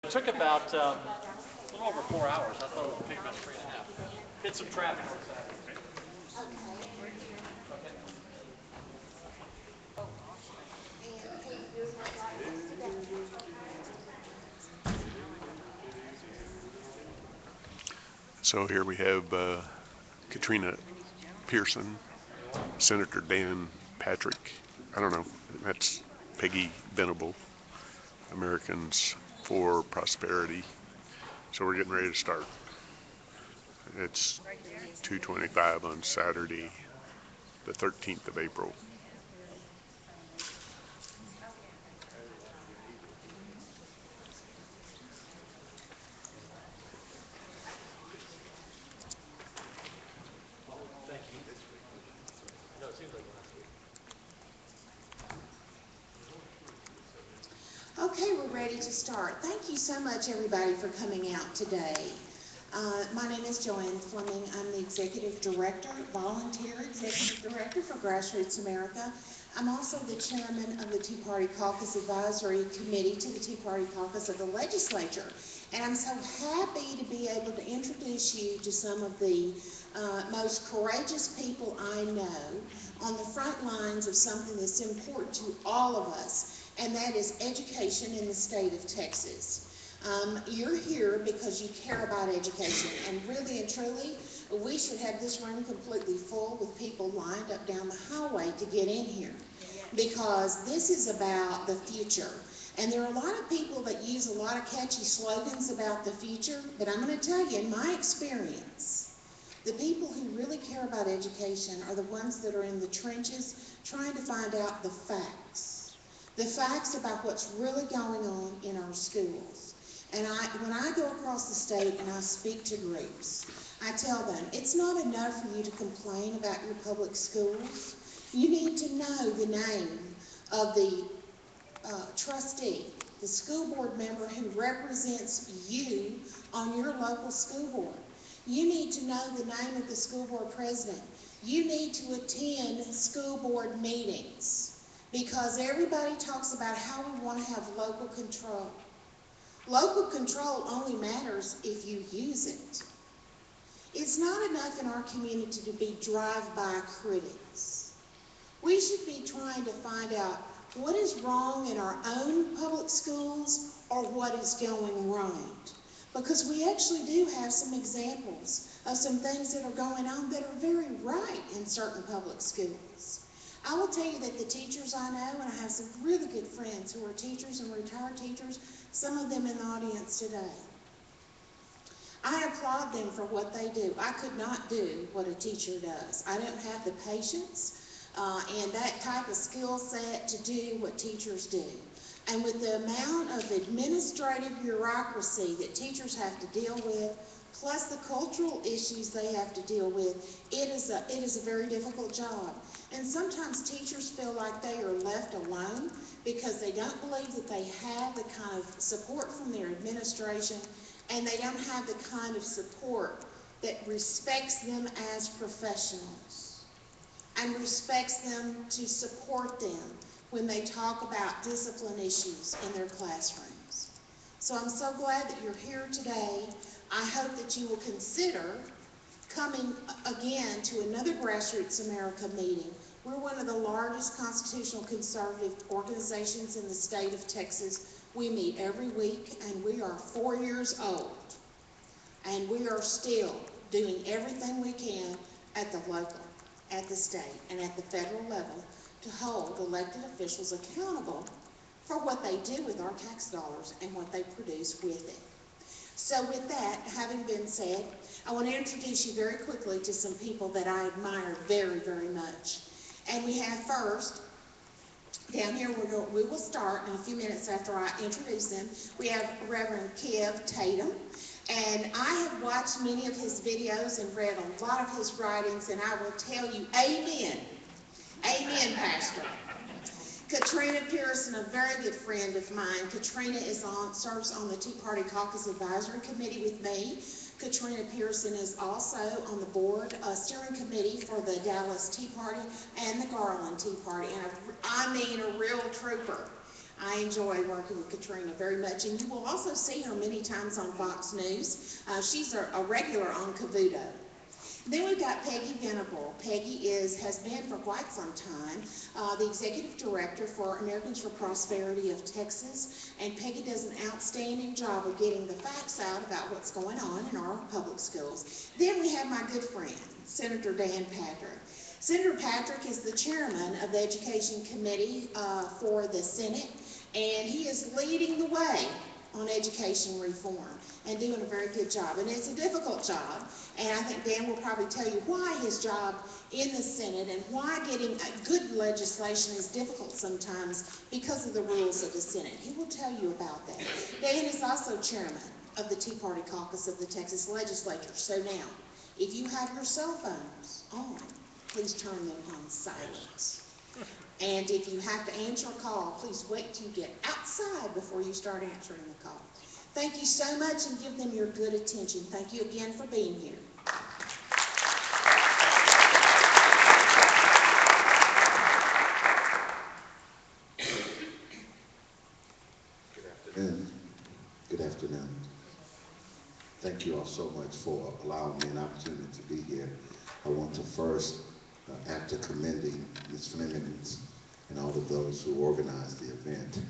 It took about a little over 4 hours. I thought it would take about 3.5. Hit some traffic on Saturday. So here we have Katrina Pearson, Senator Dan Patrick. I don't know. That's Peggy Venable, Americans for Prosperity. So we're getting ready to start. It's 2:25 on Saturday, the 13th of April. Thank you. No, it seems like last week. Okay, we're ready to start. Thank you so much, everybody, for coming out today. My name is Joanne Fleming. I'm the Executive Director, Volunteer Executive Director for Grassroots America. I'm also the Chairman of the Tea Party Caucus Advisory Committee to the Tea Party Caucus of the Legislature. And I'm so happy to be able to introduce you to some of the most courageous people I know on the front lines of something that's important to all of us, and that is education in the state of Texas. You're here because you care about education, and really and truly, we should have this room completely full with people lined up down the highway to get in here, because this is about the future. And there are a lot of people that use a lot of catchy slogans about the future, but I'm going to tell you, in my experience, the people who really care about education are the ones that are in the trenches trying to find out the facts about what's really going on in our schools. And when I go across the state and I speak to groups, I tell them, it's not enough for you to complain about your public schools. You need to know the name of the trustee, the school board member who represents you on your local school board. You need to know the name of the school board president. You need to attend school board meetings, because everybody talks about how we want to have local control. Local control only matters if you use it. It's not enough in our community to be drive-by critics. We should be trying to find out what is wrong in our own public schools or what is going right. Because we actually do have some examples of some things that are going on that are very right in certain public schools. I will tell you that the teachers I know, and I have some really good friends who are teachers and retired teachers, some of them in the audience today, I applaud them for what they do. I could not do what a teacher does. I don't have the patience and that type of skill set to do what teachers do. And with the amount of administrative bureaucracy that teachers have to deal with, plus the cultural issues they have to deal with, it is a very difficult job. And sometimes teachers feel like they are left alone because they don't believe that they have the kind of support from their administration, and they don't have the kind of support that respects them as professionals and respects them to support them when they talk about discipline issues in their classrooms. So I'm so glad that you're here today. I hope that you will consider coming again to another Grassroots America meeting. We're one of the largest constitutional conservative organizations in the state of Texas. We meet every week, and we are 4 years old. And we are still doing everything we can at the local, at the state, and at the federal level to hold elected officials accountable for what they do with our tax dollars and what they produce with it. So with that having been said, I want to introduce you very quickly to some people that I admire very, very much. And we have first, down here, we will start in a few minutes after I introduce them. We have Reverend Kev Tatum. And I have watched many of his videos and read a lot of his writings, and I will tell you, amen. Amen, Pastor. Katrina Pearson, a very good friend of mine. Katrina serves on the Tea Party Caucus Advisory Committee with me. Katrina Pearson is also on the board steering committee for the Dallas Tea Party and the Garland Tea Party, and I mean a real trooper. I enjoy working with Katrina very much, and you will also see her many times on Fox News. She's a regular on Cavuto. Then we've got Peggy Venable. Peggy has been for quite some time the Executive Director for Americans for Prosperity of Texas, and Peggy does an outstanding job of getting the facts out about what's going on in our public schools. Then we have my good friend, Senator Dan Patrick. Senator Patrick is the chairman of the Education Committee for the Senate, and he is leading the way on education reform and doing a very good job. And it's a difficult job, and I think Dan will probably tell you why his job in the Senate and why getting good legislation is difficult sometimes because of the rules of the Senate. He will tell you about that. Dan is also chairman of the Tea Party Caucus of the Texas Legislature. So now, if you have your cell phones on, please turn them on silent. And if you have to answer a call, please wait till you get outside before you start answering the call. Thank you so much, and give them your good attention. Thank you again for being here. Good afternoon. Good afternoon. Thank you all so much for allowing me an opportunity to be here. I want to first, after commending Ms. Flemings and all of those who organized the event,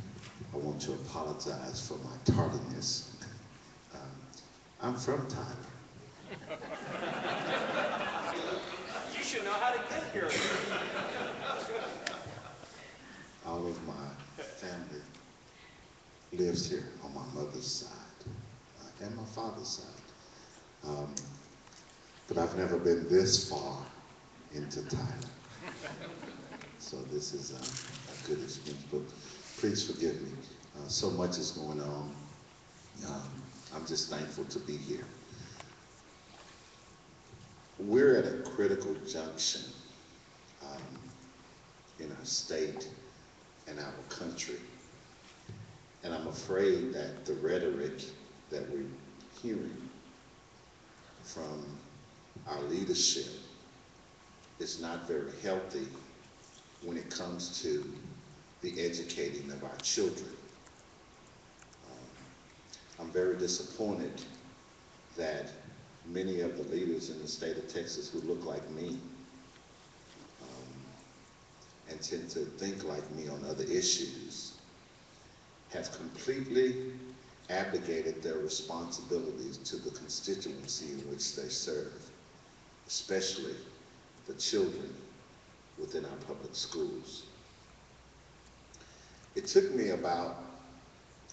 I want to apologize for my tardiness. I'm from Tyler. You should know how to get here. All of my family lives here on my mother's side and my father's side. But I've never been this far into Tyler. So this is a good experience, but please forgive me. So much is going on. I'm just thankful to be here. We're at a critical junction in our state and our country. And I'm afraid that the rhetoric that we're hearing from our leadership is not very healthy when it comes to the educating of our children. I'm very disappointed that many of the leaders in the state of Texas who look like me and tend to think like me on other issues have completely abdicated their responsibilities to the constituency in which they serve, especially the children within our public schools. It took me about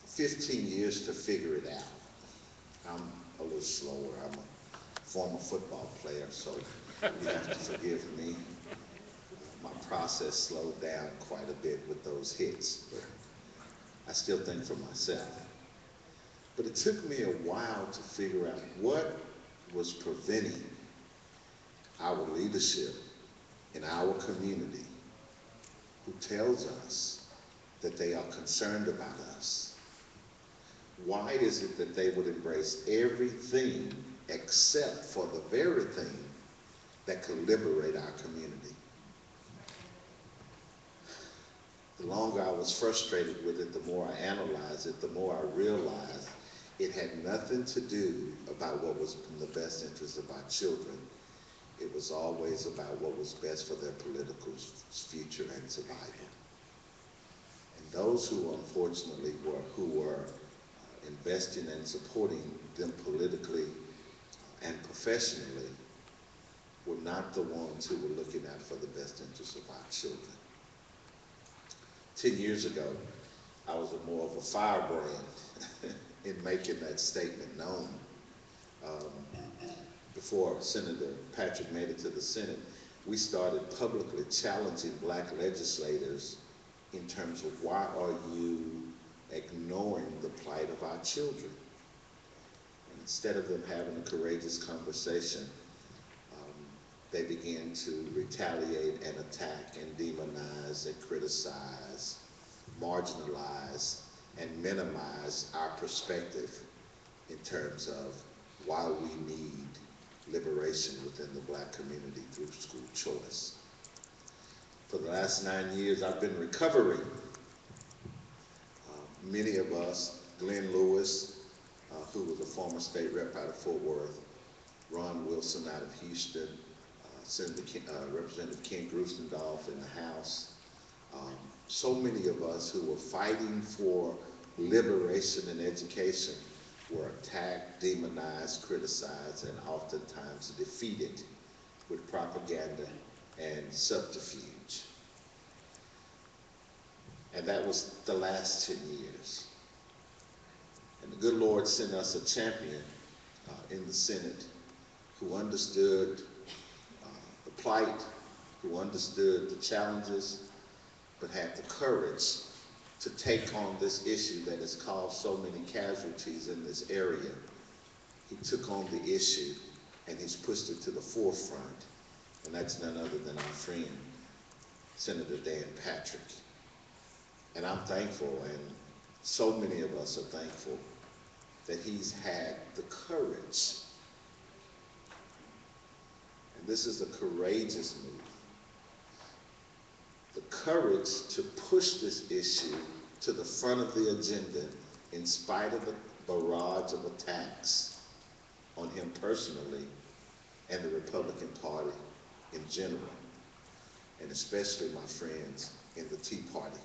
15 years to figure it out. I'm a little slower. I'm a former football player, so you have to forgive me. My process slowed down quite a bit with those hits, but I still think for myself. But it took me a while to figure out what was preventing our leadership in our community, who tells us that they are concerned about us. Why is it that they would embrace everything except for the very thing that could liberate our community? The longer I was frustrated with it, the more I analyzed it, the more I realized it had nothing to do about what was in the best interest of our children. It was always about what was best for their political future and survival. And those who unfortunately were investing and supporting them politically and professionally were not the ones who were looking out for the best interests of our children. 10 years ago, I was more of a firebrand in making that statement known. Before Senator Patrick made it to the Senate, we started publicly challenging black legislators in terms of why are you ignoring the plight of our children? And instead of them having a courageous conversation, they began to retaliate and attack and demonize and criticize, marginalize, and minimize our perspective in terms of why we need liberation within the black community through school choice. For the last 9 years, I've been recovering many of us, Glenn Lewis, who was a former state rep out of Fort Worth, Ron Wilson out of Houston, Representative Ken Grustendorf in the House, so many of us who were fighting for liberation and education were attacked, demonized, criticized, and oftentimes defeated with propaganda and subterfuge. And that was the last 10 years. And the good Lord sent us a champion in the Senate who understood the plight, who understood the challenges, but had the courage to take on this issue that has caused so many casualties in this area. He took on the issue and he's pushed it to the forefront. And that's none other than our friend, Senator Dan Patrick. And I'm thankful, and so many of us are thankful, that he's had the courage. And this is a courageous move. The courage to push this issue to the front of the agenda in spite of the barrage of attacks on him personally and the Republican Party in general, and especially my friends in the Tea Party,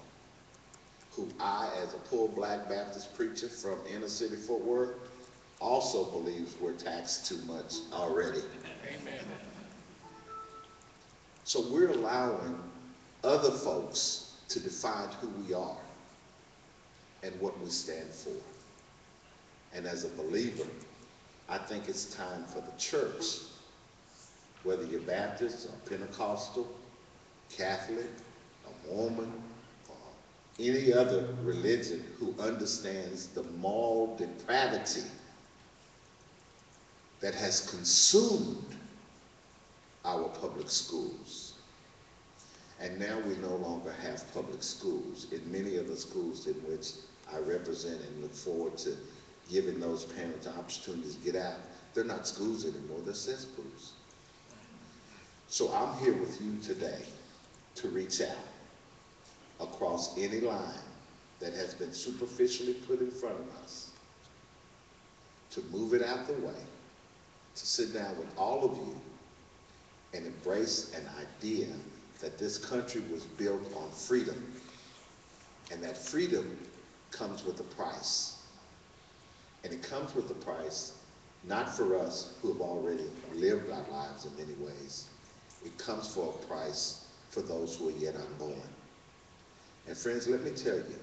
who I, as a poor black Baptist preacher from inner city Fort Worth, also believes we're taxed too much already. Amen. So we're allowing other folks to define who we are and what we stand for. And as a believer, I think it's time for the church, whether you're Baptist or Pentecostal, Catholic, or Mormon, or any other religion who understands the moral depravity that has consumed our public schools. And now we no longer have public schools. In many of the schools in which I represent and look forward to giving those parents opportunities to get out, they're not schools anymore, they're cesspools. So I'm here with you today to reach out across any line that has been superficially put in front of us, to move it out the way, to sit down with all of you and embrace an idea that this country was built on freedom, and that freedom comes with a price. And it comes with a price not for us who have already lived our lives in many ways. It comes for a price for those who are yet unborn. And friends, let me tell you,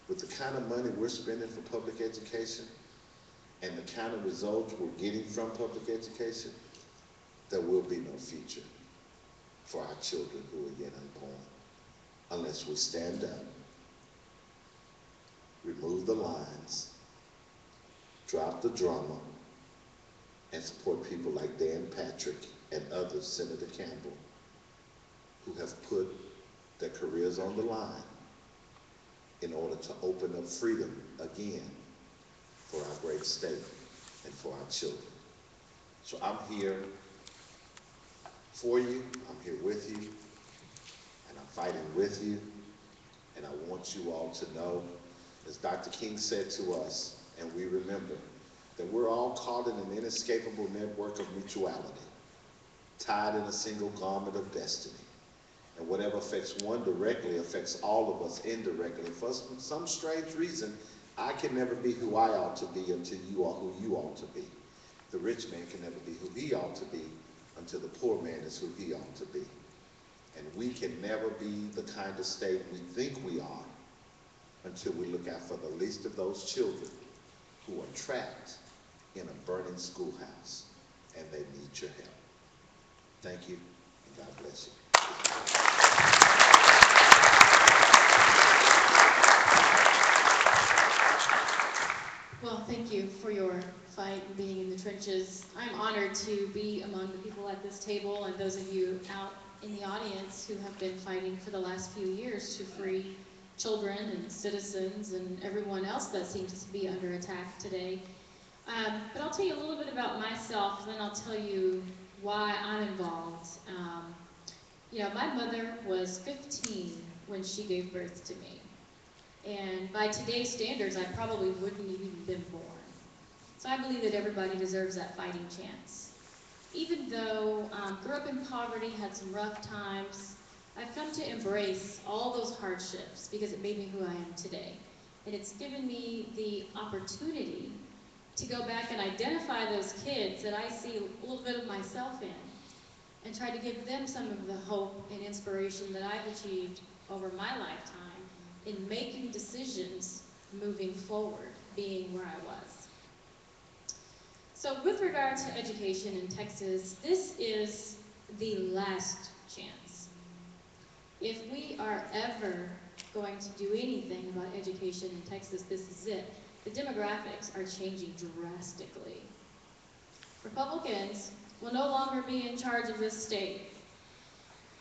with the kind of money we're spending for public education and the kind of results we're getting from public education, there will be no future for our children who are yet unborn unless we stand up, remove the lines, drop the drama, and support people like Dan Patrick and others, Senator Campbell, who have put their careers on the line in order to open up freedom again for our great state and for our children. So I'm here for you, I'm here with you, and I'm fighting with you, and I want you all to know, as Dr. King said to us, and we remember, that we're all caught in an inescapable network of mutuality, tied in a single garment of destiny. And whatever affects one directly affects all of us indirectly. For some strange reason, I can never be who I ought to be until you are who you ought to be. The rich man can never be who he ought to be until the poor man is who he ought to be. And we can never be the kind of state we think we are until we look out for the least of those children who are trapped in a burning schoolhouse, and they need your help. Thank you, and God bless you. Well, thank you for your fight and being in the trenches. I'm honored to be among the people at this table and those of you out in the audience who have been fighting for the last few years to free children and citizens and everyone else that seems to be under attack today. But I'll tell you a little bit about myself, and then I'll tell you why I'm involved. You know, my mother was 15 when she gave birth to me. And by today's standards, I probably wouldn't have even been born. So I believe that everybody deserves that fighting chance. Even though grew up in poverty, had some rough times, I've come to embrace all those hardships because it made me who I am today. And it's given me the opportunity to go back and identify those kids that I see a little bit of myself in and try to give them some of the hope and inspiration that I've achieved over my lifetime in making decisions moving forward, being where I was. So with regard to education in Texas, this is the last chance. If we are ever going to do anything about education in Texas, this is it. The demographics are changing drastically. Republicans will no longer be in charge of this state.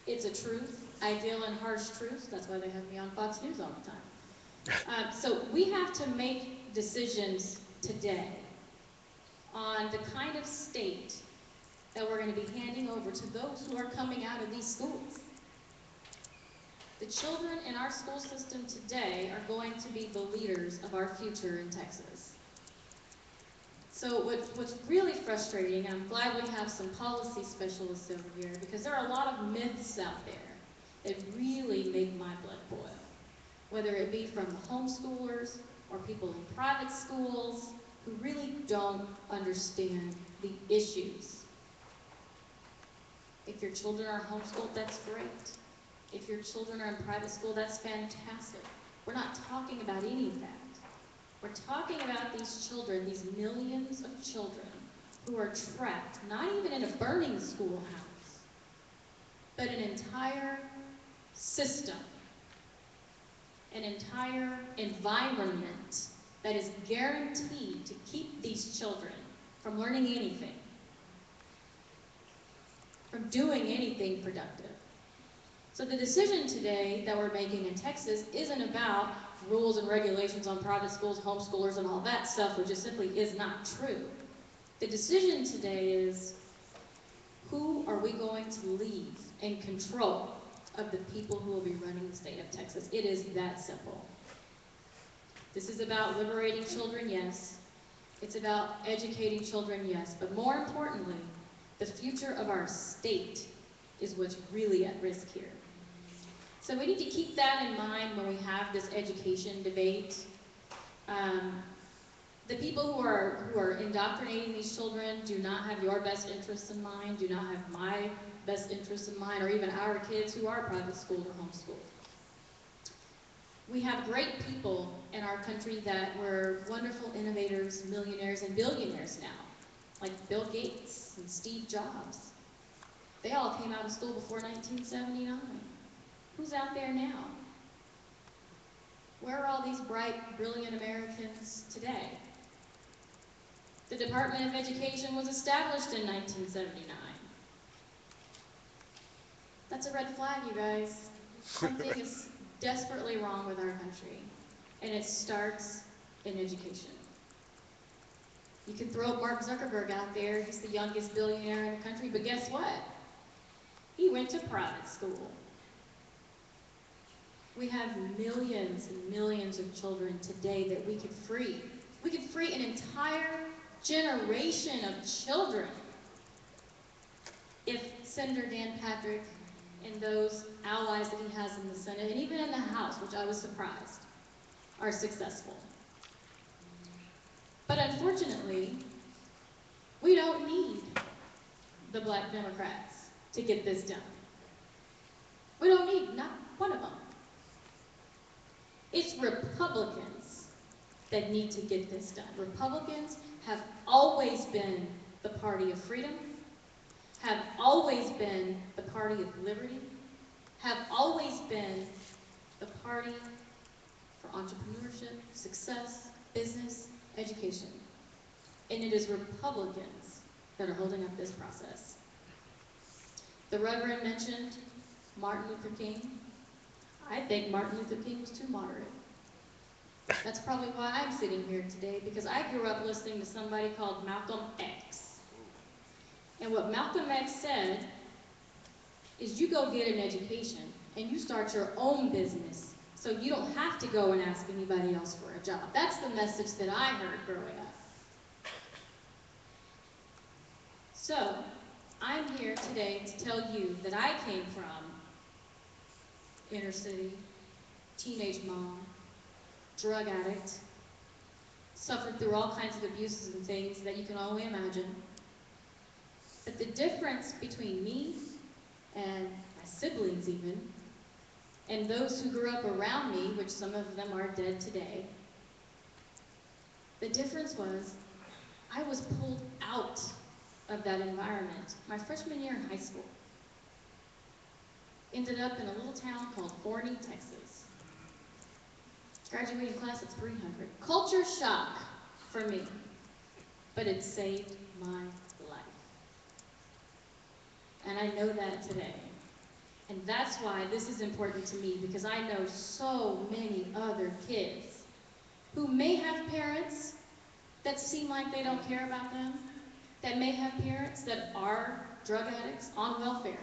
It's a truth. I deal in harsh truths. That's why they have me on Fox News all the time. So we have to make decisions today on the kind of state that we're going to be handing over to those who are coming out of these schools. The children in our school system today are going to be the leaders of our future in Texas. So what's really frustrating, I'm glad we have some policy specialists over here, because there are a lot of myths out there that really make my blood boil. Whether it be from homeschoolers or people in private schools who really don't understand the issues. If your children are homeschooled, that's great. If your children are in private school, that's fantastic. We're not talking about any of that. We're talking about these children, these millions of children who are trapped, not even in a burning schoolhouse, but an entire system, an entire environment that is guaranteed to keep these children from learning anything, from doing anything productive. So the decision today that we're making in Texas isn't about rules and regulations on private schools, homeschoolers, and all that stuff, which just simply is not true. The decision today is, who are we going to leave in control of the people who will be running the state of Texas? It is that simple. This is about liberating children, yes. It's about educating children, yes. But more importantly, the future of our state is what's really at risk here. So we need to keep that in mind when we have this education debate. The people who are indoctrinating these children do not have your best interests in mind, do not have my best interests in mind, or even our kids who are private schooled or homeschooled. We have great people in our country that were wonderful innovators, millionaires, and billionaires now, like Bill Gates and Steve Jobs. They all came out of school before 1979. Who's out there now? Where are all these bright, brilliant Americans today? The Department of Education was established in 1979. That's a red flag, you guys. Something is desperately wrong with our country, and it starts in education. You could throw Mark Zuckerberg out there. He's the youngest billionaire in the country, but guess what? He went to private school. We have millions and millions of children today that we could free. We could free an entire generation of children if Senator Dan Patrick and those allies that he has in the Senate, and even in the House, which I was surprised, are successful. But unfortunately, we don't need the Black Democrats to get this done. We don't need not one of them. It's Republicans that need to get this done. Republicans have always been the party of freedom, have always been the party of liberty, have always been the party for entrepreneurship, success, business, education. And it is Republicans that are holding up this process. The Reverend mentioned Martin Luther King. I think Martin Luther King was too moderate. That's probably why I'm sitting here today, because I grew up listening to somebody called Malcolm X. And what Malcolm X said is, you go get an education and you start your own business so you don't have to go and ask anybody else for a job. That's the message that I heard growing up. So, I'm here today to tell you that I came from inner city, teenage mom, drug addict, suffered through all kinds of abuses and things that you can only imagine. But the difference between me and my siblings even, and those who grew up around me, which some of them are dead today, the difference was I was pulled out of that environment my freshman year in high school. Ended up in a little town called Forney, Texas. Graduating class of 300. Culture shock for me, but it saved my life. And I know that today. And that's why this is important to me, because I know so many other kids who may have parents that seem like they don't care about them, that may have parents that are drug addicts on welfare.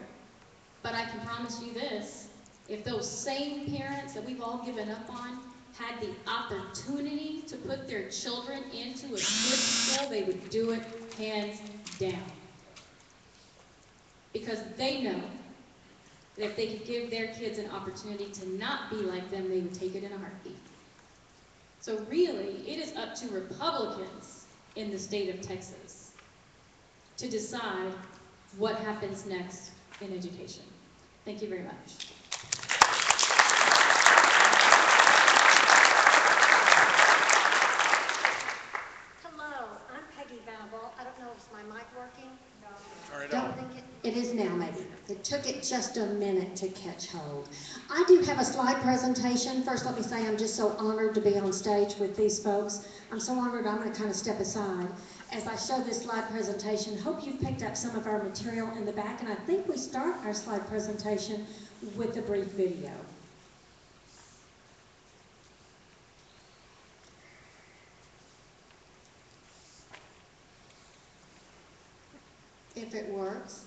But I can promise you this, if those same parents that we've all given up on had the opportunity to put their children into a good school, they would do it hands down. Because they know that if they could give their kids an opportunity to not be like them, they would take it in a heartbeat. So really, it is up to Republicans in the state of Texas to decide what happens next in education. Thank you very much. Hello, I'm Peggy Venable. I don't know if my mic working. Don't think it is now, maybe. It took it just a minute to catch hold. I do have a slide presentation. First, let me say I'm just so honored to be on stage with these folks. I'm so honored I'm going to kind of step aside as I show this slide presentation. Hope you've picked up some of our material in the back, and I think we start our slide presentation with a brief video. If it works.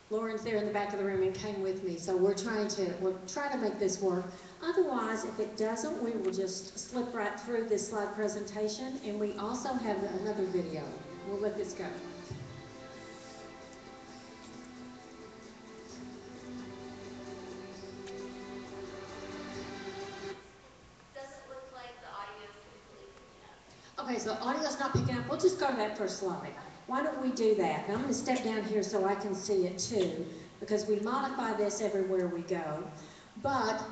Lauren's there in the back of the room and came with me, so we'll try to make this work. Otherwise, if it doesn't, we will just slip right through this slide presentation, and we also have another video. We'll let this go. Doesn't look like the audio is completely picking up. Okay, so audio's not picking up. We'll just go to that first slide. Why don't we do that? And I'm going to step down here so I can see it too, because we modify this everywhere we go. But,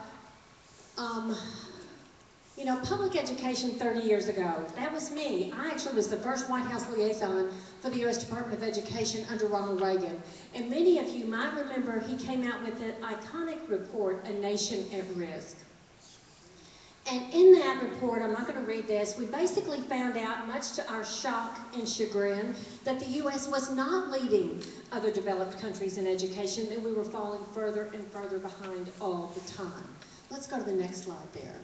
you know, public education 30 years ago, that was me. I actually was the first White House liaison for the U.S. Department of Education under Ronald Reagan. And many of you might remember he came out with the iconic report, A Nation at Risk. And in that report, I'm not going to read this, we basically found out, much to our shock and chagrin, that the U.S. was not leading other developed countries in education, that we were falling further and further behind all the time. Let's go to the next slide there.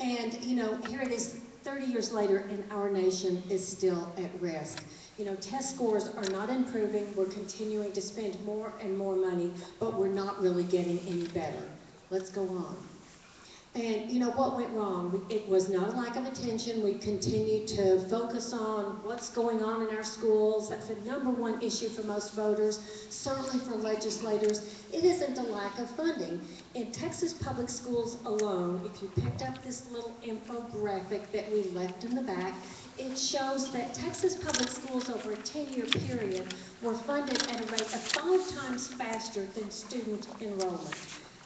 And, you know, here it is 30 years later, and our nation is still at risk. You know, test scores are not improving. We're continuing to spend more and more money, but we're not really getting any better. Let's go on. And you know what went wrong? It was not a lack of attention. We continued to focus on what's going on in our schools. That's the #1 issue for most voters, certainly for legislators. It isn't a lack of funding. In Texas public schools alone, if you picked up this little infographic that we left in the back, it shows that Texas public schools over a 10-year period were funded at a rate of 5 times faster than student enrollment.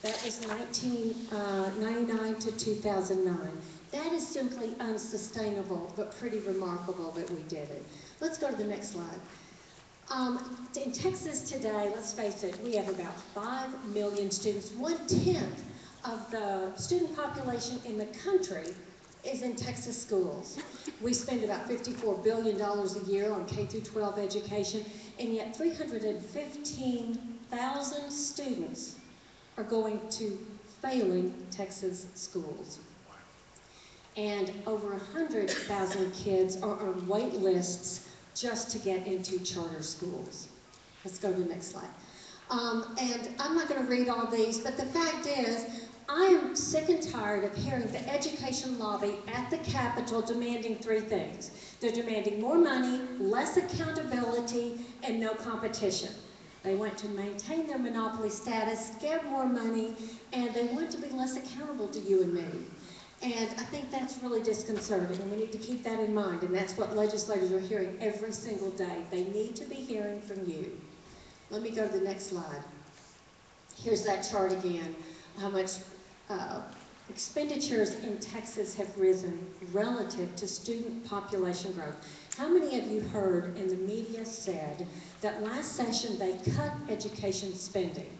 That was 1999 to 2009. That is simply unsustainable, but pretty remarkable that we did it. Let's go to the next slide. In Texas today, let's face it, we have about 5 million students. 1/10 of the student population in the country is in Texas schools. We spend about $54 billion a year on K-12 education, and yet 315,000 students are going to failing Texas schools. And over 100,000 kids are on wait lists just to get into charter schools. Let's go to the next slide. And I'm not going to read all these, but the fact is, I am sick and tired of hearing the education lobby at the Capitol demanding three things. They're demanding more money, less accountability, and no competition. They want to maintain their monopoly status, get more money, and they want to be less accountable to you and me. And I think that's really disconcerting, and we need to keep that in mind, and that's what legislators are hearing every single day. They need to be hearing from you. Let me go to the next slide. Here's that chart again, how much expenditures in Texas have risen relative to student population growth. How many of you heard in the media said that last session they cut education spending?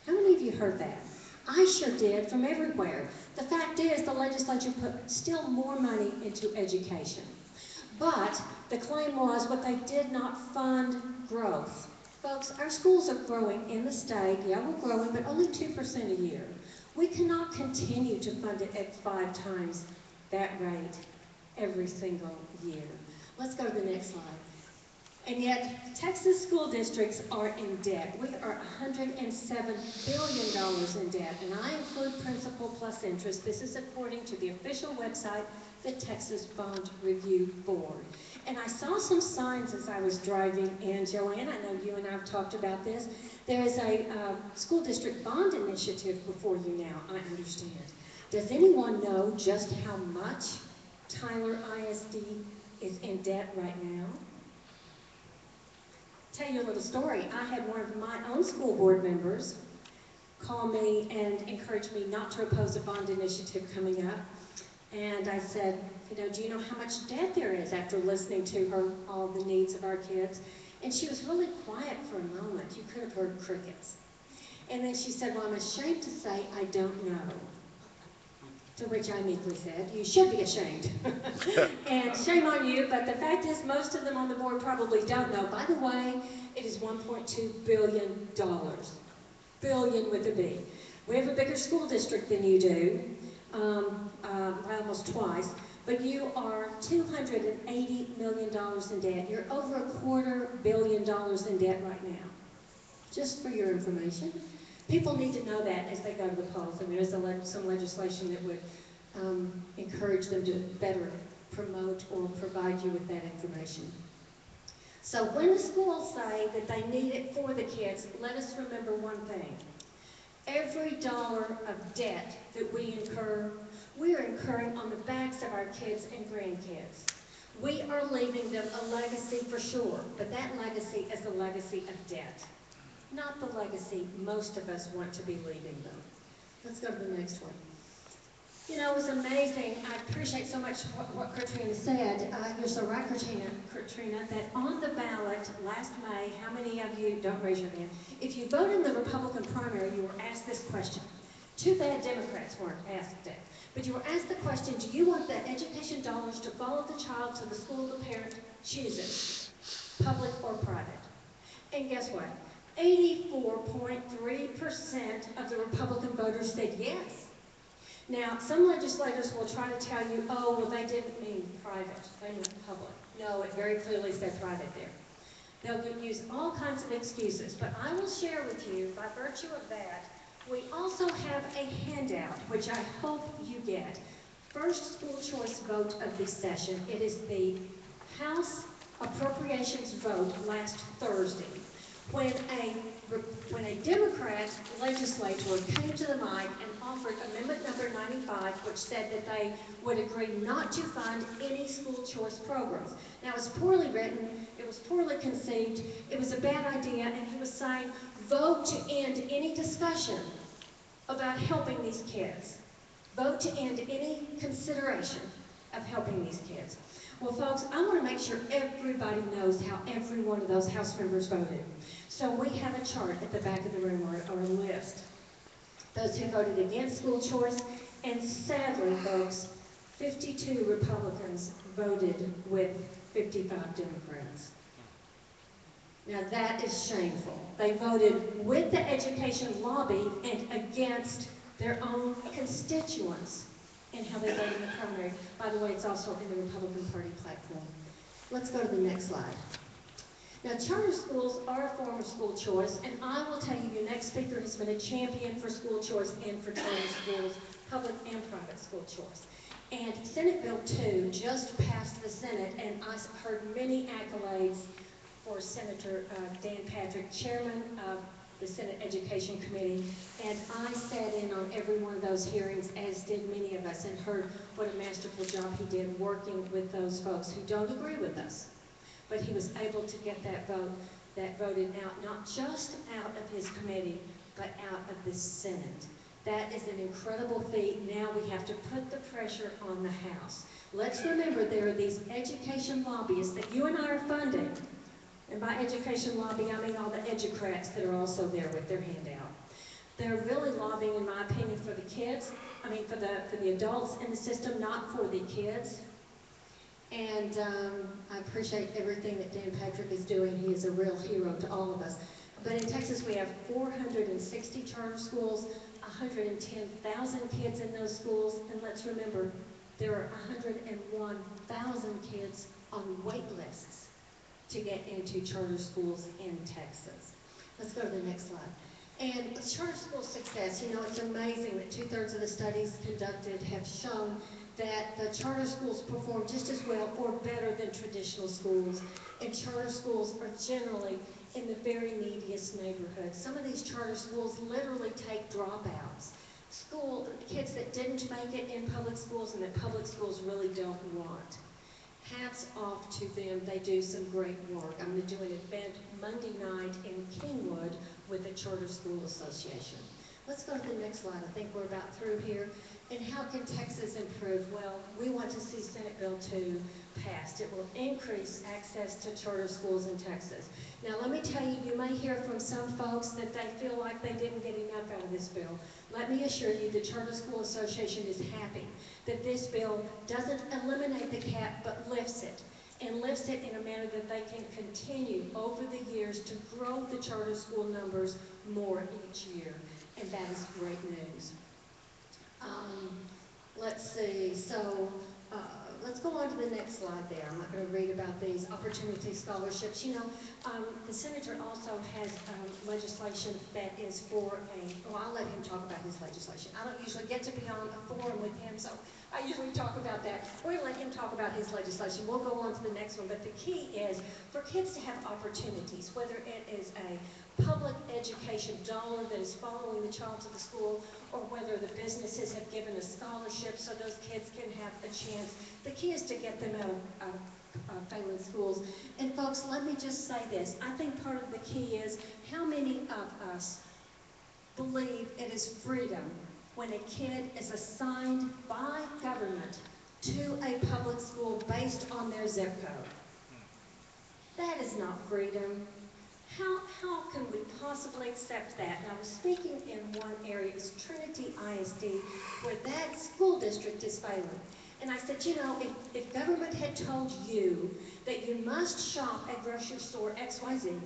How many of you heard that? I sure did, from everywhere. The fact is the legislature put still more money into education. But the claim was what they did not fund growth. Folks, our schools are growing in the state. Yeah, we're growing, but only 2% a year. We cannot continue to fund it at 5 times that rate every single year. Let's go to the next slide. And yet, Texas school districts are in debt. We are $107 billion in debt, and I include principal plus interest. This is according to the official website, the Texas Bond Review Board. And I saw some signs as I was driving in. Joanne, I know you and I have talked about this. There is a school district bond initiative before you now, I understand. Does anyone know just how much Tyler ISD is in debt right now? Tell you a little story. I had one of my own school board members call me and encourage me not to oppose a bond initiative coming up. And I said, you know, do you know how much debt there is after listening to her, all the needs of our kids? And she was really quiet for a moment. You could have heard crickets. And then she said, well, I'm ashamed to say I don't know. To which I meekly said, you should be ashamed. And shame on you, but the fact is most of them on the board probably don't know. By the way, it is $1.2 billion. Billion with a B. We have a bigger school district than you do, by almost twice, but you are $280 million in debt. You're over $250 million in debt right now. Just for your information. People need to know that as they go to the polls, and there's some legislation that would encourage them to better promote or provide you with that information. So when the schools say that they need it for the kids, let us remember one thing. Every dollar of debt that we incur, we are incurring on the backs of our kids and grandkids. We are leaving them a legacy for sure, but that legacy is a legacy of debt. Not the legacy most of us want to be leaving them. Let's go to the next one. You know, it was amazing. I appreciate so much what Katrina said. You're so right, Katrina, that on the ballot last May, how many of you, don't raise your hand, if you vote in the Republican primary, you were asked this question. Too bad Democrats weren't asked it. But you were asked the question, do you want the education dollars to follow the child to the school the parent chooses, public or private? And guess what? 84.3% of the Republican voters said yes. Now, some legislators will try to tell you, oh, well, they didn't mean private, they meant public. No, it very clearly said private there. They'll use all kinds of excuses, but I will share with you, by virtue of that, we also have a handout, which I hope you get. First school choice vote of this session. It is the House Appropriations vote last Thursday. When a Democrat legislator came to the mic and offered amendment number 95, which said that they would agree not to fund any school choice programs. Now, it was poorly written, it was poorly conceived, it was a bad idea, and he was saying, vote to end any discussion about helping these kids. Vote to end any consideration of helping these kids. Well, folks, I want to make sure everybody knows how every one of those House members voted. So we have a chart at the back of the room, or a list. Those who voted against school choice, and sadly, folks, 52 Republicans voted with 55 Democrats. Now that is shameful. They voted with the education lobby and against their own constituents and how they voted in the primary. By the way, it's also in the Republican Party platform. Let's go to the next slide. Now, charter schools are a form of school choice, and I will tell you, your next speaker has been a champion for school choice and for charter schools, public and private school choice. And Senate Bill 2 just passed the Senate, and I heard many accolades for Senator Dan Patrick, chairman of the Senate Education Committee, and I sat in on every one of those hearings, as did many of us, and heard what a masterful job he did working with those folks who don't agree with us. But he was able to get that voted out, not just out of his committee, but out of the Senate. That is an incredible feat. Now we have to put the pressure on the House. Let's remember there are these education lobbyists that you and I are funding. And by education lobby, I mean all the educrats that are also there with their hand out. They're really lobbying, in my opinion, for the kids. I mean, for the adults in the system, not for the kids. And I appreciate everything that Dan Patrick is doing. He is a real hero to all of us. But in Texas, we have 460 charter schools, 110,000 kids in those schools. And let's remember, there are 101,000 kids on wait lists to get into charter schools in Texas. Let's go to the next slide. And with charter school success, you know, it's amazing that 2/3 of the studies conducted have shown that the charter schools perform just as well or better than traditional schools. And charter schools are generally in the very neediest neighborhoods. Some of these charter schools literally take dropouts. Kids that didn't make it in public schools and that public schools really don't want. Hats off to them. They do some great work. I'm going to do an event Monday night in Kingwood with the Charter School Association. Let's go to the next slide. I think we're about through here. And how can Texas improve? Well, we want to see Senate Bill 2 passed. It will increase access to charter schools in Texas. Now, let me tell you, you may hear from some folks that they feel like they didn't get enough out of this bill. Let me assure you, the Charter School Association is happy that this bill doesn't eliminate the cap, but lifts it. And lifts it in a manner that they can continue over the years to grow the charter school numbers more each year. And that is great news. Let's see, so let's go on to the next slide there. I'm not going to read about these opportunity scholarships. You know, the senator also has legislation that is for well, I'll let him talk about his legislation. I don't usually get to be on a forum with him, so I usually talk about that. We're going to let him talk about his legislation. We'll go on to the next one, but the key is for kids to have opportunities, whether it is a public education dollar that is following the child to the school, or whether the businesses have given a scholarship so those kids can have a chance. The key is to get them out of failing schools. And folks, let me just say this. I think part of the key is how many of us believe it is freedom when a kid is assigned by government to a public school based on their zip code. That is not freedom. How can we possibly accept that? And I was speaking in one area, it was Trinity ISD, where that school district is failing. And I said, you know, if government had told you that you must shop at grocery store XYZ,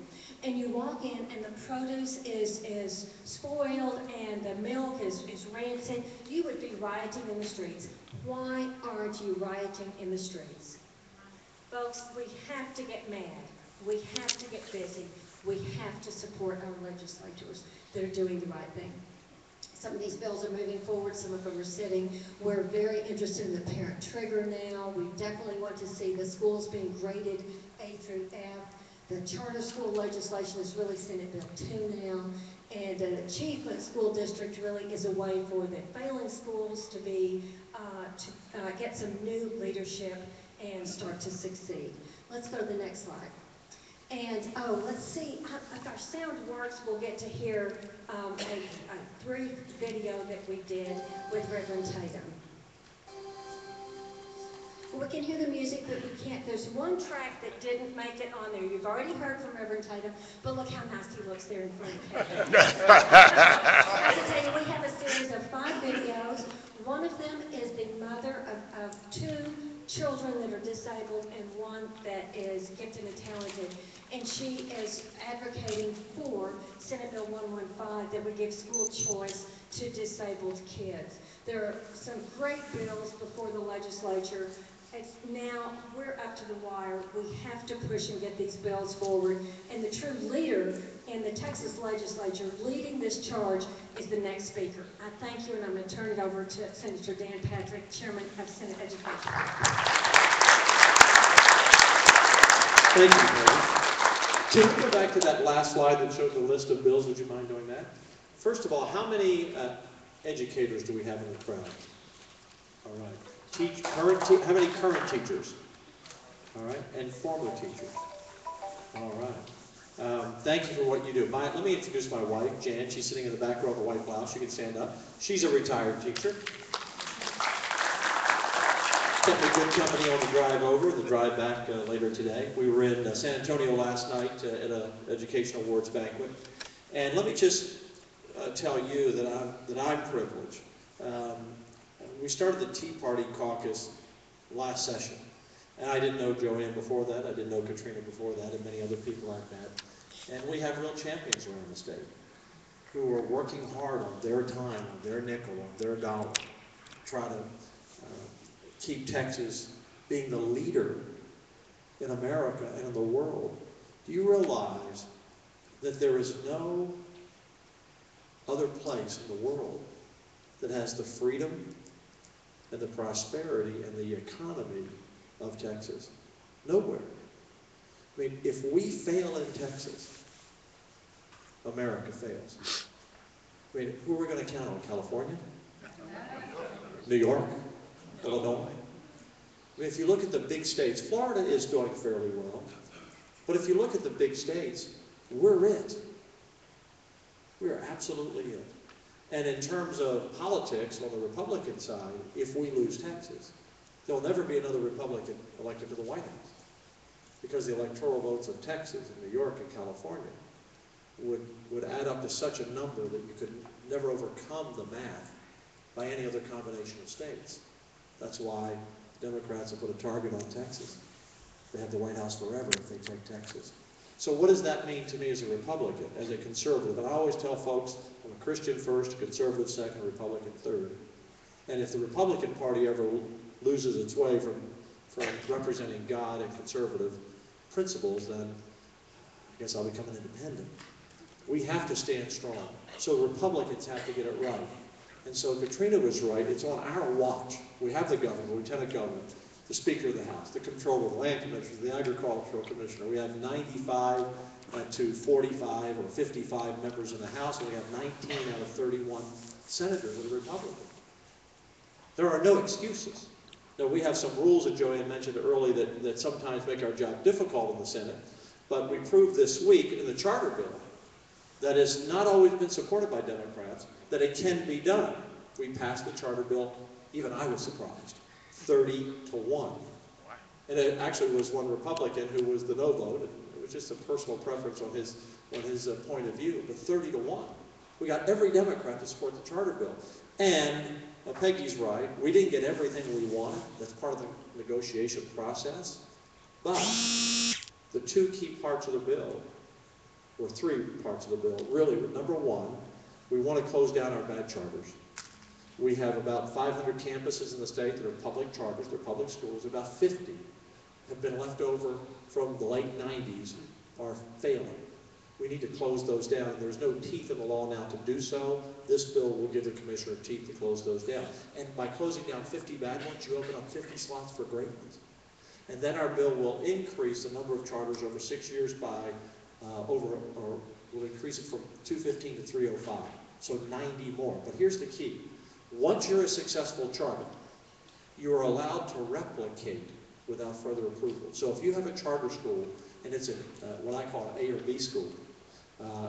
and you walk in and the produce is spoiled and the milk is rancid, you would be rioting in the streets. Why aren't you rioting in the streets? Folks, we have to get mad. We have to get busy. We have to support our legislators that are doing the right thing. Some of these bills are moving forward, some of them are sitting. We're very interested in the parent trigger now. We definitely want to see the schools being graded A through F. The charter school legislation is really Senate Bill 2 now. And an achievement school district really is a way for the failing schools to be, get some new leadership and start to succeed. Let's go to the next slide. And, let's see, if our sound works, we'll get to hear a brief video that we did with Reverend Tatum. We can hear the music, but we can't. There's one track that didn't make it on there. You've already heard from Reverend Tatum, but look how nice he looks there in front of Kevin. I have to tell you, we have a series of 5 videos. One of them is the mother of 2 children that are disabled and one that is gifted and talented. And she is advocating for Senate Bill 115 that would give school choice to disabled kids. There are some great bills before the legislature. It's now, we're up to the wire. We have to push and get these bills forward. And the true leader in the Texas legislature leading this charge is the next speaker. I thank you, and I'm going to turn it over to Senator Dan Patrick, Chairman of Senate Education. Thank you, Peggy. Can we go back to that last slide that showed the list of bills? Would you mind doing that? First of all, how many educators do we have in the crowd? All right. How many current teachers? All right. And former teachers? All right. Thank you for what you do. Let me introduce my wife, Jan. She's sitting in the back row of the white blouse. You can stand up. She's a retired teacher. Kept me good company on the drive over, the drive back later today. We were in San Antonio last night at an education awards banquet. And let me just tell you that I'm privileged. We started the Tea Party caucus last session. And I didn't know Joanne before that. I didn't know Katrina before that, and many other people I've met. And we have real champions around the state who are working hard on their time, on their nickel, on their dollar, to try to keep Texas being the leader in America and in the world. Do you realize that there is no other place in the world that has the freedom and the prosperity and the economy of Texas? Nowhere. I mean, if we fail in Texas, America fails. I mean, who are we going to count on? California? New York? Illinois? I mean, if you look at the big states, Florida is doing fairly well. But if you look at the big states, we're it. We're absolutely it. And in terms of politics on the Republican side, if we lose Texas, there'll never be another Republican elected to the White House, because the electoral votes of Texas and New York and California would add up to such a number that you could never overcome the math by any other combination of states. That's why Democrats have put a target on Texas. They have the White House forever if they take Texas. So what does that mean to me as a Republican, as a conservative? And I always tell folks, I'm a Christian first, a conservative second, a Republican third. And if the Republican Party ever loses its way from representing God and conservative principles, then I guess I'll become an independent. We have to stand strong. So Republicans have to get it right. And so Katrina was right. It's on our watch. We have the governor, the lieutenant governor, the Speaker of the House, the Comptroller, the Land Commissioner, the Agricultural Commissioner. We have 95 to 45 or 55 members in the House, and we have 19 out of 31 senators that are Republican. There are no excuses. Now, we have some rules that Joanne mentioned early that sometimes make our job difficult in the Senate, but we proved this week in the charter bill that has not always been supported by Democrats, that it can be done. We passed the charter bill, even I was surprised, 30-1. And it actually was one Republican who was the no vote. It was just a personal preference on his point of view, but 30-1. We got every Democrat to support the charter bill. And Peggy's right, we didn't get everything we wanted. That's part of the negotiation process. But the two key parts of the bill, or three parts of the bill, really, number one, we want to close down our bad charters. We have about 500 campuses in the state that are public charters, they're public schools. About 50 have been left over from the late 90s, are failing. We need to close those down, and there's no teeth in the law now to do so. This bill will give the commissioner teeth to close those down. And by closing down 50 bad ones, you open up 50 slots for great ones. And then our bill will increase the number of charters over 6 years by we'll increase it from 215 to 305, so 90 more. But here's the key. Once you're a successful charter, you are allowed to replicate without further approval. So if you have a charter school, and it's what I call an A or B school,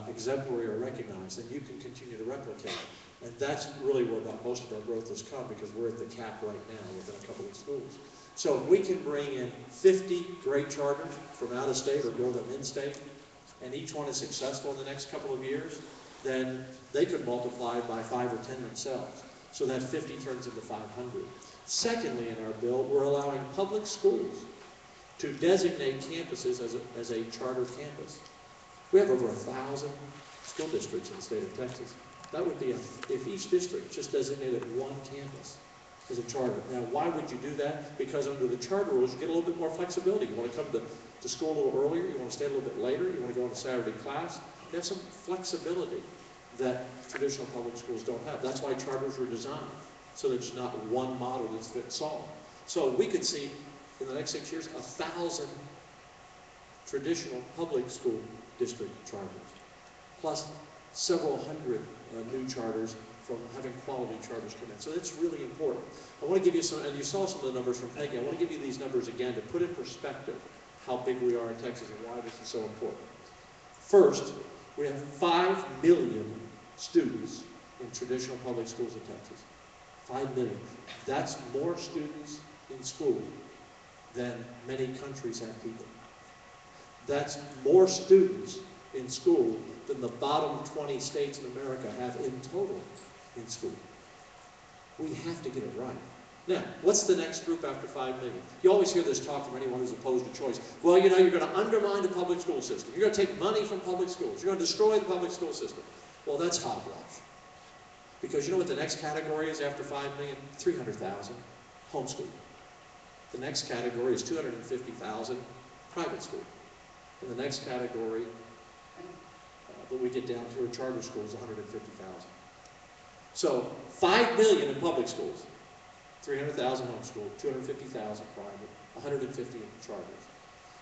exemplary or recognized, then you can continue to replicate. And that's really where most of our growth has come, because we're at the cap right now within a couple of schools. So if we can bring in 50 great charters from out of state or grow them in state, and each one is successful in the next couple of years, then they could multiply by 5 or 10 themselves. So that 50 turns into 500. Secondly, in our bill, we're allowing public schools to designate campuses as a charter campus. We have over 1,000 school districts in the state of Texas. That would be if each district just designated one campus. as a charter. Now, why would you do that? Because under the charter rules, you get a little bit more flexibility. You want to come to school a little earlier, you want to stay a little bit later, you want to go on a Saturday class. You have some flexibility that traditional public schools don't have. That's why charters were designed, so there's not one model that fits all. So we could see in the next 6 years 1,000 traditional public school district charters, plus several hundred new charters from having quality charters come in. So it's really important. I want to give you some, and you saw some of the numbers from Peggy. I want to give you these numbers again to put in perspective how big we are in Texas and why this is so important. First, we have 5 million students in traditional public schools in Texas. 5 million. That's more students in school than many countries have people. That's more students in school than the bottom 20 states in America have in total in school. We have to get it right. Now, what's the next group after 5 million? You always hear this talk from anyone who's opposed to choice. Well, you know, you're going to undermine the public school system. You're going to take money from public schools. You're going to destroy the public school system. Well, that's hogwash. Because you know what the next category is after 5 million? 300,000 homeschool. The next category is 250,000 private school. And the next category that we get down to a charter school is 150,000. So 5 million in public schools, 300,000 homeschool, 250,000 private, 150 in charters.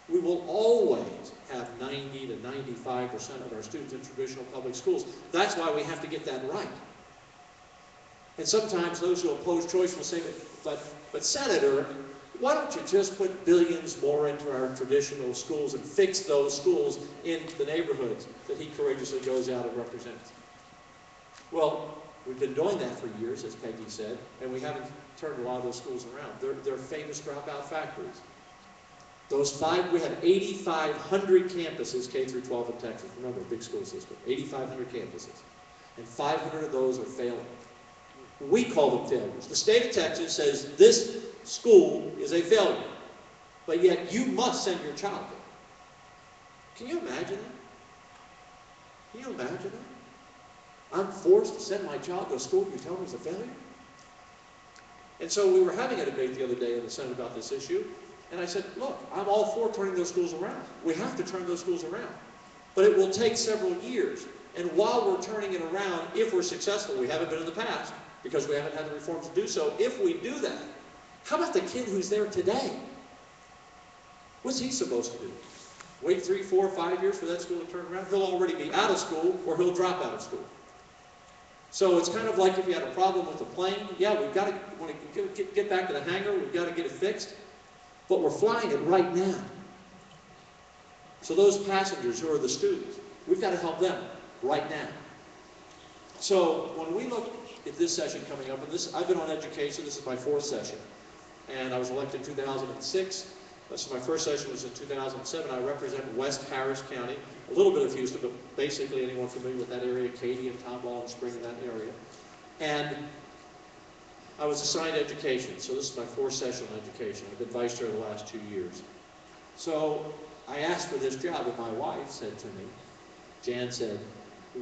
We will always have 90 to 95% of our students in traditional public schools. That's why we have to get that right. And sometimes those who oppose choice will say, but Senator, why don't you just put billions more into our traditional schools and fix those schools in the neighborhoods that he courageously goes out and represents? Well, we've been doing that for years, as Peggy said, and we haven't turned a lot of those schools around. They're famous dropout factories. We have 8,500 campuses, K through 12 in Texas. Remember, big school system, 8,500 campuses. And 500 of those are failing. We call them failures. The state of Texas says this school is a failure, but yet you must send your child there. Can you imagine that? Can you imagine that? I'm forced to send my child to a school you tell me is a failure? And so we were having a debate the other day in the Senate about this issue, and I said, look, I'm all for turning those schools around. We have to turn those schools around. But it will take several years. And while we're turning it around, if we're successful, we haven't been in the past, because we haven't had the reforms to do so, if we do that, how about the kid who's there today? What's he supposed to do? Wait 3, 4, 5 years for that school to turn around? He'll already be out of school, or he'll drop out of school. So it's kind of like if you had a problem with a plane. Yeah, we've got to, when we get back to the hangar, we've got to get it fixed. But we're flying it right now. So those passengers who are the students, we've got to help them right now. So when we look at this session coming up, and I've been on education, this is my 4th session, and I was elected in 2006. So my first session was in 2007. I represent West Harris County, a little bit of Houston, but basically anyone familiar with that area, Katy and Tomball and Spring in that area. And I was assigned education, so this is my 4th session on education. I've been vice chair the last 2 years. So I asked for this job, and my wife said to me, Jan said,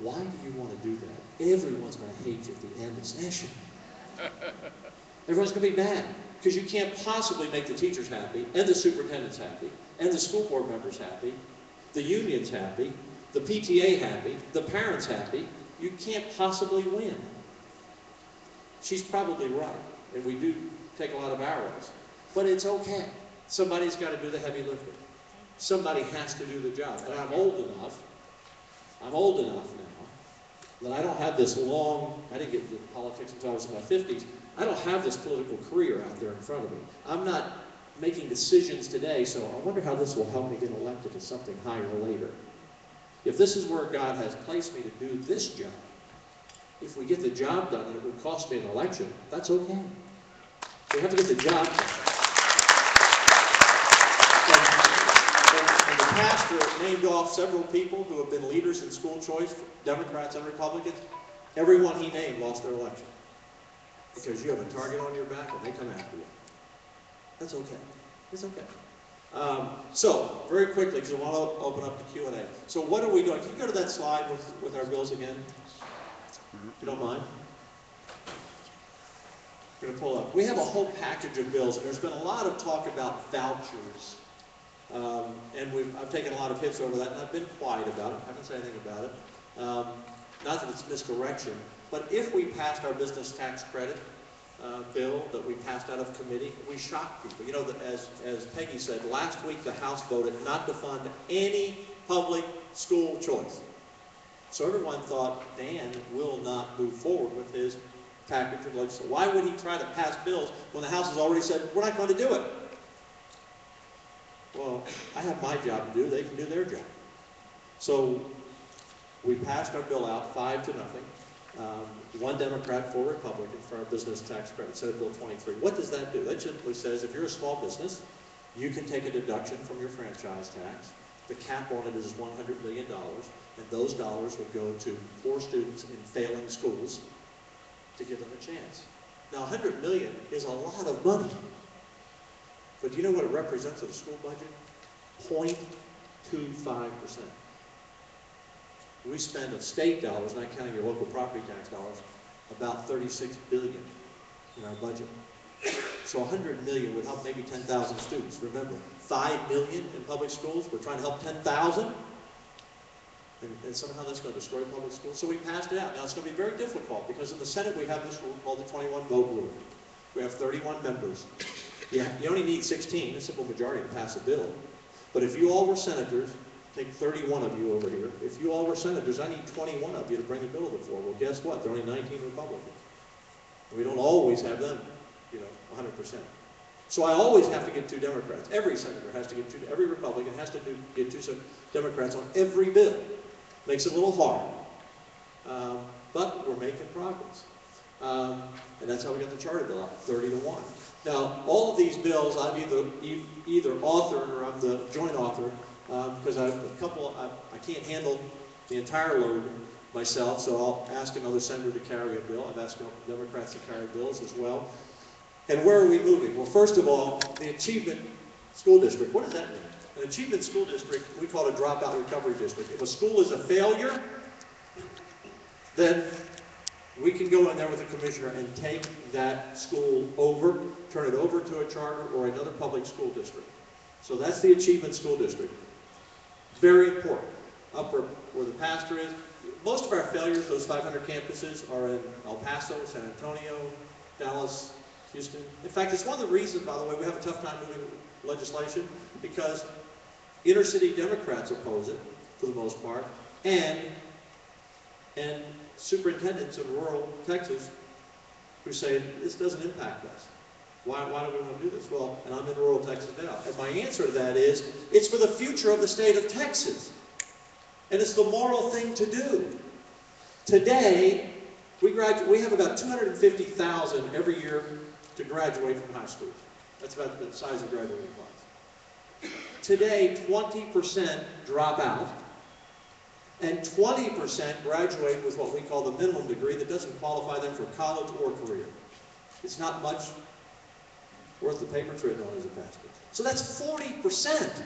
why do you want to do that? Everyone's going to hate you at the end of session. Everyone's going to be mad, because you can't possibly make the teachers happy, and the superintendents happy, and the school board members happy, the unions happy, the PTA happy, the parents happy. You can't possibly win. She's probably right, and we do take a lot of arrows, but it's okay. Somebody's got to do the heavy lifting. Somebody has to do the job, and I'm old enough now that I don't have this long, I didn't get into politics until I was in my 50s, I don't have this political career out there in front of me. I'm not making decisions today, so I wonder how this will help me get elected to something higher later. If this is where God has placed me to do this job, if we get the job done and it would cost me an election, that's okay. We have to get the job done. And the pastor named off several people who have been leaders in school choice, Democrats and Republicans. Everyone he named lost their election. Because you have a target on your back and they come after you. That's okay. It's okay. So, very quickly, because I want to open up the Q&A. So what are we doing? Can you go to that slide with our bills again? If you don't mind. We're going to pull up. We have a whole package of bills, and there's been a lot of talk about vouchers. I've taken a lot of hits over that, and I've been quiet about it. I haven't said anything about it. Not that it's misdirection, but if we passed our business tax credit bill that we passed out of committee, we shocked people. You know, that as Peggy said, last week the House voted not to fund any public school choice. So everyone thought Dan will not move forward with his package of legislation. Why would he try to pass bills when the House has already said, we're not going to do it? Well, I have my job to do. They can do their job. So we passed our bill out 5-0. 1 Democrat, 4 Republican for our business tax credit, Senate Bill 23. What does that do? That simply says if you're a small business, you can take a deduction from your franchise tax. The cap on it is $100 million, and those dollars would go to poor students in failing schools to give them a chance. Now, $100 million is a lot of money, but do you know what it represents of the school budget? 0.25%. We spend of state dollars, not counting your local property tax dollars, about $36 billion in our budget. So $100 million would help maybe 10,000 students. Remember, 5 million in public schools. We're trying to help 10,000. And somehow that's going to destroy public schools. So we passed it out. Now it's going to be very difficult because in the Senate we have this rule called the 21 vote rule. We have 31 members. You only need 16, a simple majority to pass a bill. But if you all were senators, take 31 of you over here. If you all were senators, I need 21 of you to bring a bill to the floor. Well, guess what? There are only 19 Republicans. We don't always have them, 100%. So I always have to get 2 Democrats. Every senator has to get 2. Every Republican has to get 2 Democrats on every bill. Makes it a little hard. But we're making progress. And that's how we got the charter bill out, 30-1. Now, all of these bills, I've either authored or I'm the joint author, because I can't handle the entire load myself, so I'll ask another senator to carry a bill. I've asked Democrats to carry bills as well. And where are we moving? Well, first of all, the Achievement School District. What does that mean? An Achievement School District, we call it a dropout recovery district. If a school is a failure, then we can go in there with a commissioner and take that school over, turn it over to a charter or another public school district. So that's the Achievement School District. Very important. Up where the pastor is. Most of our failures, those 500 campuses, are in El Paso, San Antonio, Dallas, Houston. In fact, it's one of the reasons, by the way, we have a tough time moving legislation, because inner city Democrats oppose it, for the most part, and superintendents in rural Texas who say, this doesn't impact us. Why do we want to do this? Well, and I'm in rural Texas now. And my answer to that is, it's for the future of the state of Texas. And it's the moral thing to do. Today, we have about 250,000 every year to graduate from high school. That's about the size of the graduating class. Today, 20% drop out, and 20% graduate with what we call the minimum degree that doesn't qualify them for college or career. It's not much worth the paper it's written on as a pastor. So that's 40%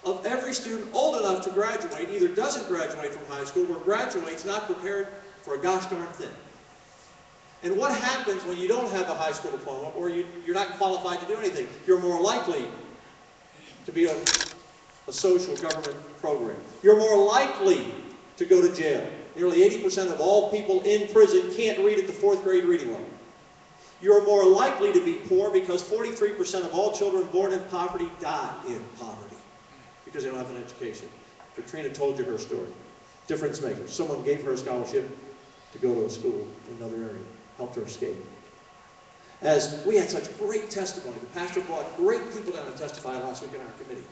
of every student old enough to graduate either doesn't graduate from high school or graduates not prepared for a gosh darn thing. And what happens when you don't have a high school diploma or you're not qualified to do anything? You're more likely to be a social government program. You're more likely to go to jail. Nearly 80% of all people in prison can't read at the 4th grade reading level. You're more likely to be poor because 43% of all children born in poverty die in poverty because they don't have an education. Katrina told you her story. Difference maker. Someone gave her a scholarship to go to a school in another area, helped her escape. As we had such great testimony, the pastor brought great people down to testify last week in our committee.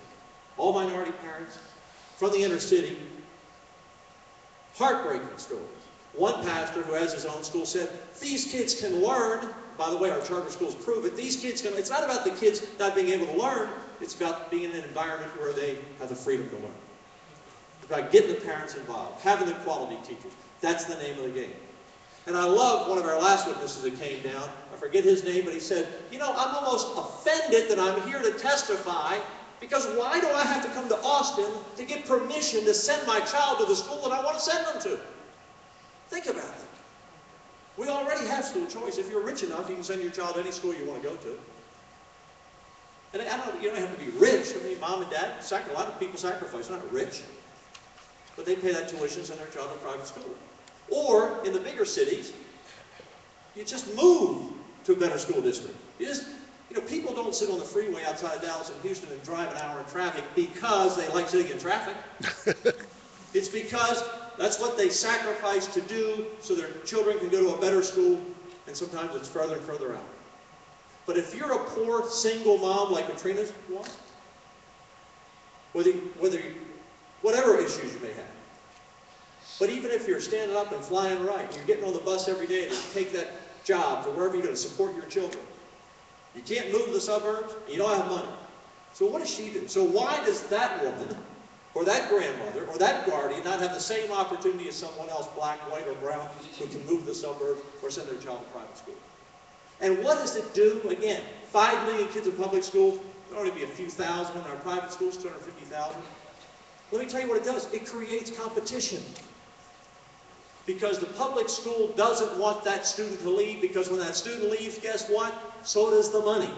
All minority parents from the inner city. Heartbreaking stories. One pastor who has his own school said, these kids can learn. By the way, our charter schools prove it. These kids can, it's not about the kids not being able to learn. It's about being in an environment where they have the freedom to learn. It's about getting the parents involved, having the quality teachers. That's the name of the game. And I love one of our last witnesses that came down. I forget his name, but he said, I'm almost offended that I'm here to testify because why do I have to come to Austin to get permission to send my child to the school that I want to send them to? Think about it. We already have school choice. If you're rich enough, you can send your child to any school you want to go to. And you don't have to be rich. I mean, mom and dad, a lot of people sacrifice. They're not rich. But they pay that tuition and send their child to private school. Or, in the bigger cities, you just move to a better school district. People don't sit on the freeway outside Dallas and Houston and drive an hour in traffic because they like sitting in traffic. It's because that's what they sacrifice to do so their children can go to a better school, and sometimes it's further and further out. But if you're a poor single mom like Katrina was, whatever issues you may have, but even if you're standing up and flying right, and you're getting on the bus every day to take that job to wherever you're going to support your children, you can't move to the suburbs, and you don't have money. So what does she do? So why does that woman, or that grandmother, or that guardian not have the same opportunity as someone else, black, white, or brown, who can move to the suburbs or send their child to private school? And what does it do? Again, 5 million kids in public schools, there only be a few thousand. In our private schools, 250,000. Let me tell you what it does. It creates competition. Because the public school doesn't want that student to leave, because when that student leaves, guess what? So does the money.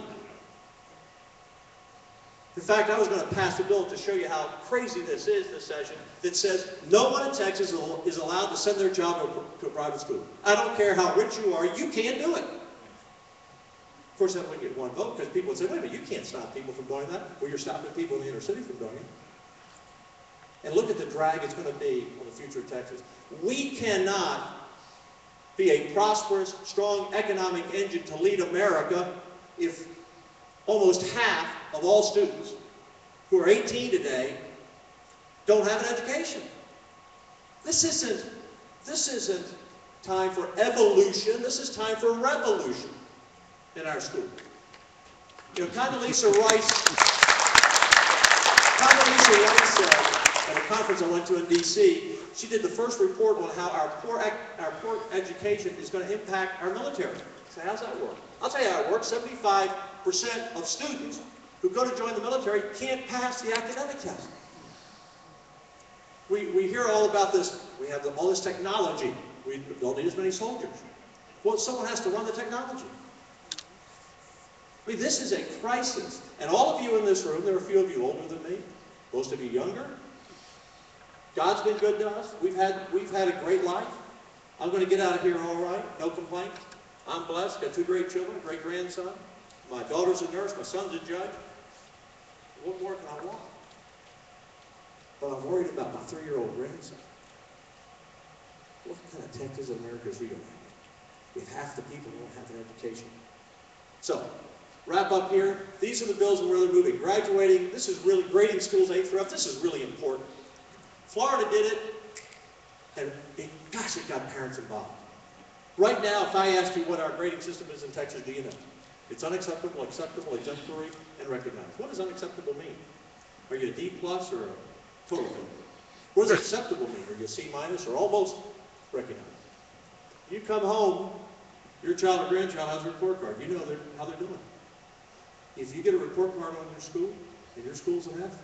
In fact, I was going to pass a bill to show you how crazy this is this session that says no one in Texas is allowed to send their child to a private school. I don't care how rich you are, you can't do it. Of course, that wouldn't get one vote because people would say, wait a minute, you can't stop people from doing that. Well, you're stopping people in the inner city from doing it. And look at the drag it's going to be on the future of Texas. We cannot be a prosperous, strong economic engine to lead America if almost half of all students who are 18 today don't have an education. This isn't time for evolution. This is time for revolution in our school. Condoleezza Rice at a conference I went to in D.C., she did the first report on how our poor education is going to impact our military. So how's that work? I'll tell you how it works. 75% of students who go to join the military can't pass the academic test. We hear all about this. We have all this technology. We don't need as many soldiers. Well, someone has to run the technology. I mean, this is a crisis. And all of you in this room, there are a few of you older than me, most of you younger. God's been good to us. We've had a great life. I'm going to get out of here all right, no complaints. I'm blessed, got 2 great children, a great grandson. My daughter's a nurse, my son's a judge. What more can I want? But I'm worried about my 3-year-old grandson. What kind of Texas America is he going to have? If half the people don't have an education. So, wrap up here. These are the bills and where they're moving. Graduating, this is really, grading schools 8 through F, this is really important. Florida did it, and gosh, it got parents involved. Right now, if I asked you what our grading system is in Texas, do you know? It's unacceptable, acceptable, exemplary, and recognized. What does unacceptable mean? Are you a D+ or a total failure? What does acceptable mean? Are you a C- or almost recognized? You come home, your child or grandchild has a report card. You know how they're doing. If you get a report card on your school, and your school's an F,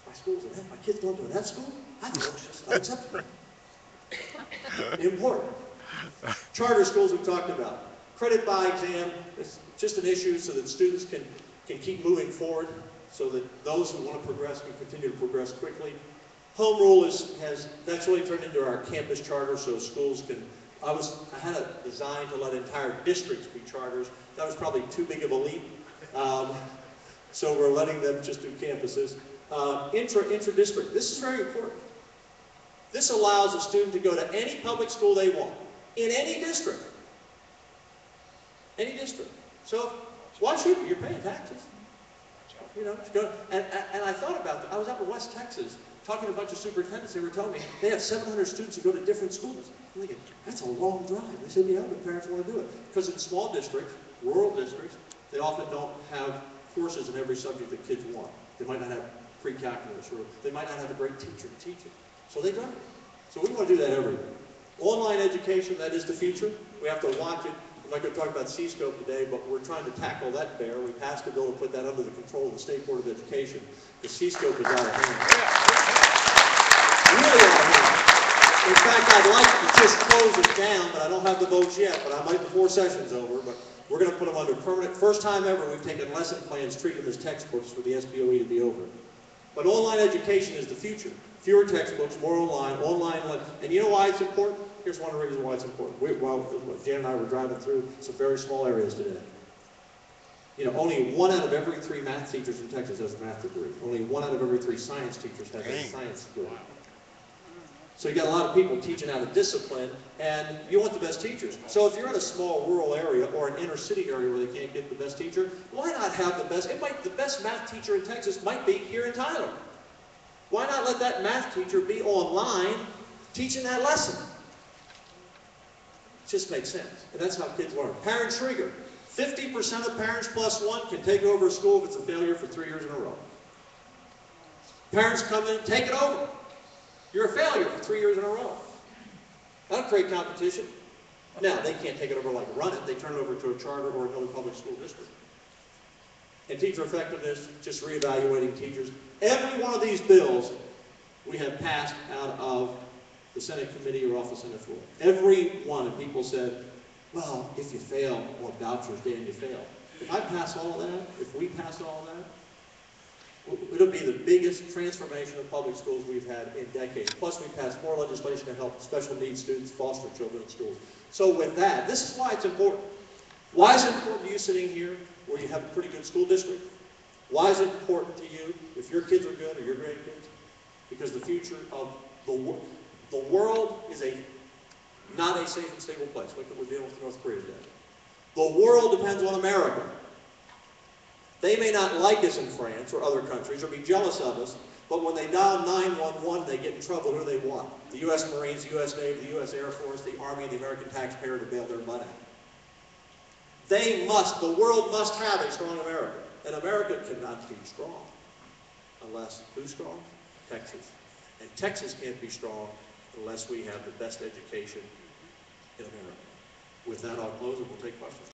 my school's an F, my kid's going to an F school? I thought it's just unacceptable. Important. Charter schools we've talked about. Credit by exam is just an issue so that students can keep moving forward, so that those who want to progress can continue to progress quickly. Home rule that's really turned into our campus charter, so schools can. I had a design to let entire districts be charters. That was probably too big of a leap. So we're letting them just do campuses. Intra-district. This is very important. This allows a student to go to any public school they want, in any district. Any district. So why should you? You're paying taxes. And I thought about that. I was up in West Texas talking to a bunch of superintendents. They were telling me they have 700 students who go to different schools. I'm thinking, that's a long drive. They said, yeah, but parents want to do it. Because in small districts, rural districts, they often don't have courses in every subject that kids want. They might not have pre-calculus, or they might not have a great teacher to teach it. So they drive. So we want to do that everywhere. Online education, that is the future. We have to watch it. I'm not going to talk about C-scope today, but we're trying to tackle that bear. We passed a bill to put that under the control of the State Board of Education. The C-scope is out of hand. Really out of hand. In fact, I'd like to just close it down, but I don't have the votes yet, but I might before session's over, but we're going to put them under permanent. First time ever we've taken lesson plans, treat them as textbooks for the SBOE to be over. But online education is the future. Fewer textbooks, more online, and you know why it's important? Here's one of the reasons why it's important. Jan and I were driving through some very small areas today. You know, only 1 out of every 3 math teachers in Texas has a math degree. Only 1 out of every 3 science teachers has a science degree. So you got a lot of people teaching out of discipline, and you want the best teachers. So if you're in a small rural area or an inner city area where they can't get the best teacher, why not have the best? The best math teacher in Texas might be here in Tyler. Why not let that math teacher be online teaching that lesson? It just makes sense, and that's how kids learn. Parent trigger. 50% of parents plus 1 can take over a school if it's a failure for 3 years in a row. Parents come in, take it over. You're a failure for 3 years in a row. That'll create competition. Now, they can't take it over like run it. They turn it over to a charter or another public school district. And teacher effectiveness, just reevaluating teachers. Every one of these bills we have passed out of the Senate committee or off the Senate floor. Every one. And people said, well, if you fail on vouchers, then you fail. If I pass all of that, if we pass all of that, it'll be the biggest transformation of public schools we've had in decades. Plus, we passed more legislation to help special needs students foster children in schools. So with that, this is why it's important. Why is it important to you sitting here where you have a pretty good school district? Why is it important to you if your kids are good or your grandkids? Because the future of the world is not a safe and stable place. Look at what we're dealing with North Korea today. The world depends on America. They may not like us in France or other countries or be jealous of us, but when they dial 911, they get in trouble. Who do they want? The U.S. Marines, the U.S. Navy, the U.S. Air Force, the Army, and the American taxpayer to bail their butt out. The world must have a strong America. And America cannot be strong unless, who's strong? Texas. And Texas can't be strong unless we have the best education in America. With that, I'll close and we'll take questions.